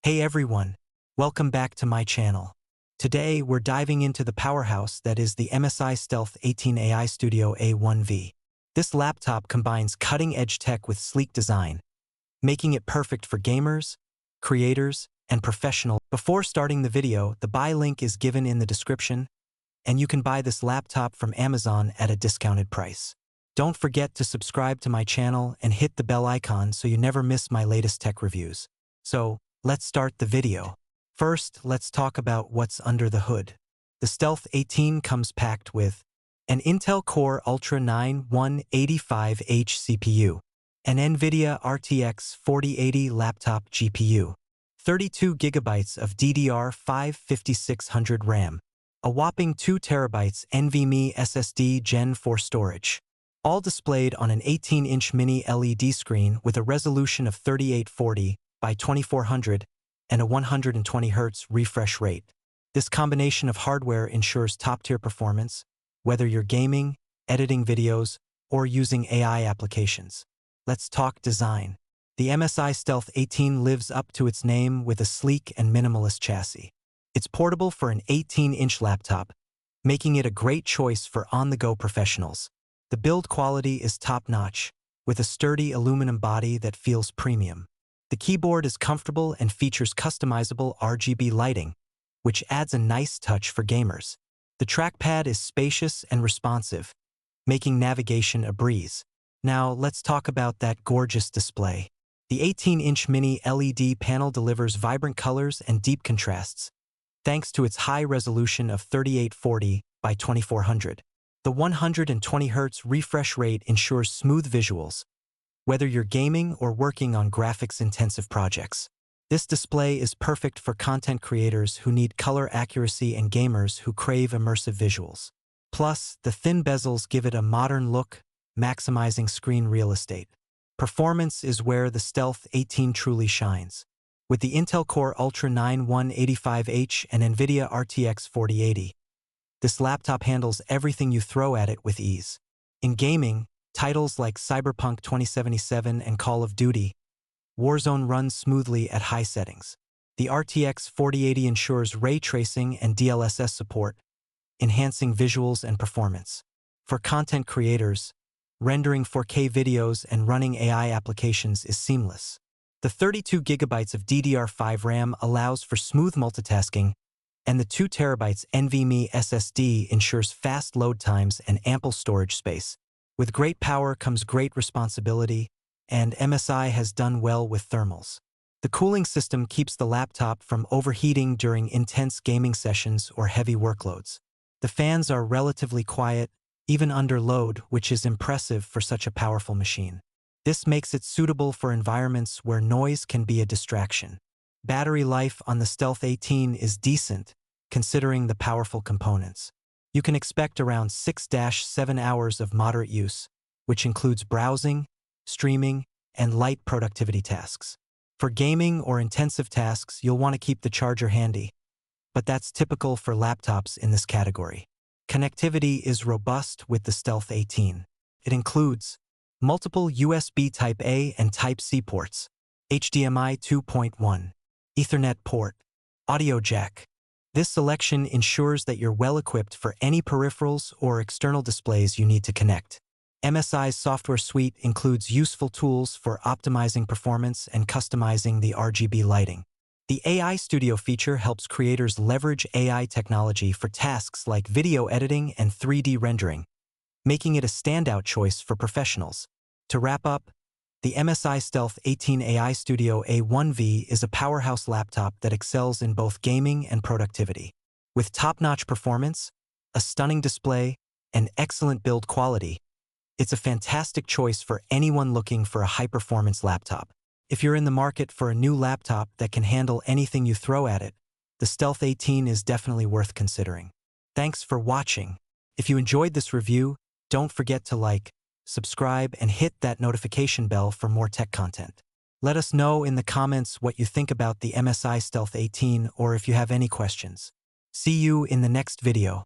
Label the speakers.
Speaker 1: Hey everyone, welcome back to my channel. Today we're diving into the powerhouse that is the MSI Stealth 18 AI Studio A1V. This laptop combines cutting-edge tech with sleek design, making it perfect for gamers, creators, and professionals. Before starting the video, the buy link is given in the description, and you can buy this laptop from Amazon at a discounted price. Don't forget to subscribe to my channel and hit the bell icon so you never miss my latest tech reviews. So, let's start the video. First, let's talk about what's under the hood. The Stealth 18 comes packed with an Intel Core Ultra 9 185H CPU, an NVIDIA RTX 4080 laptop GPU, 32 GB of DDR5 5600 RAM, a whopping 2 TB NVMe SSD Gen 4 storage, all displayed on an 18-inch mini LED screen with a resolution of 3840 by 2400 and a 120 Hz refresh rate. This combination of hardware ensures top-tier performance, whether you're gaming, editing videos, or using AI applications. Let's talk design. The MSI Stealth 18 lives up to its name with a sleek and minimalist chassis. It's portable for an 18-inch laptop, making it a great choice for on-the-go professionals. The build quality is top-notch, with a sturdy aluminum body that feels premium. The keyboard is comfortable and features customizable RGB lighting, which adds a nice touch for gamers. The trackpad is spacious and responsive, making navigation a breeze. Now, let's talk about that gorgeous display. The 18-inch mini LED panel delivers vibrant colors and deep contrasts, thanks to its high resolution of 3840 by 2400. The 120 Hz refresh rate ensures smooth visuals, whether you're gaming or working on graphics-intensive projects. This display is perfect for content creators who need color accuracy and gamers who crave immersive visuals. Plus, the thin bezels give it a modern look, maximizing screen real estate. Performance is where the Stealth 18 truly shines. With the Intel Core Ultra 9 185H and NVIDIA RTX 4080, this laptop handles everything you throw at it with ease. In gaming, titles like Cyberpunk 2077 and Call of Duty, Warzone runs smoothly at high settings. The RTX 4080 ensures ray tracing and DLSS support, enhancing visuals and performance. For content creators, rendering 4K videos and running AI applications is seamless. The 32 GB of DDR5 RAM allows for smooth multitasking, and the 2 TB NVMe SSD ensures fast load times and ample storage space. With great power comes great responsibility, and MSI has done well with thermals. The cooling system keeps the laptop from overheating during intense gaming sessions or heavy workloads. The fans are relatively quiet, even under load, which is impressive for such a powerful machine. This makes it suitable for environments where noise can be a distraction. Battery life on the Stealth 18 is decent, considering the powerful components. You can expect around 6-7 hours of moderate use, which includes browsing, streaming, and light productivity tasks. For gaming or intensive tasks, you'll want to keep the charger handy, but that's typical for laptops in this category. Connectivity is robust with the Stealth 18. It includes multiple USB Type-A and Type-C ports, HDMI 2.1, Ethernet port, audio jack. This selection ensures that you're well-equipped for any peripherals or external displays you need to connect. MSI's software suite includes useful tools for optimizing performance and customizing the RGB lighting. The AI Studio feature helps creators leverage AI technology for tasks like video editing and 3D rendering, making it a standout choice for professionals. To wrap up, the MSI Stealth 18 AI Studio A1V is a powerhouse laptop that excels in both gaming and productivity. With top-notch performance, a stunning display, and excellent build quality, it's a fantastic choice for anyone looking for a high-performance laptop. If you're in the market for a new laptop that can handle anything you throw at it, the Stealth 18 is definitely worth considering. Thanks for watching. If you enjoyed this review, don't forget to like, subscribe, and hit that notification bell for more tech content. Let us know in the comments what you think about the MSI Stealth 18 or if you have any questions. See you in the next video.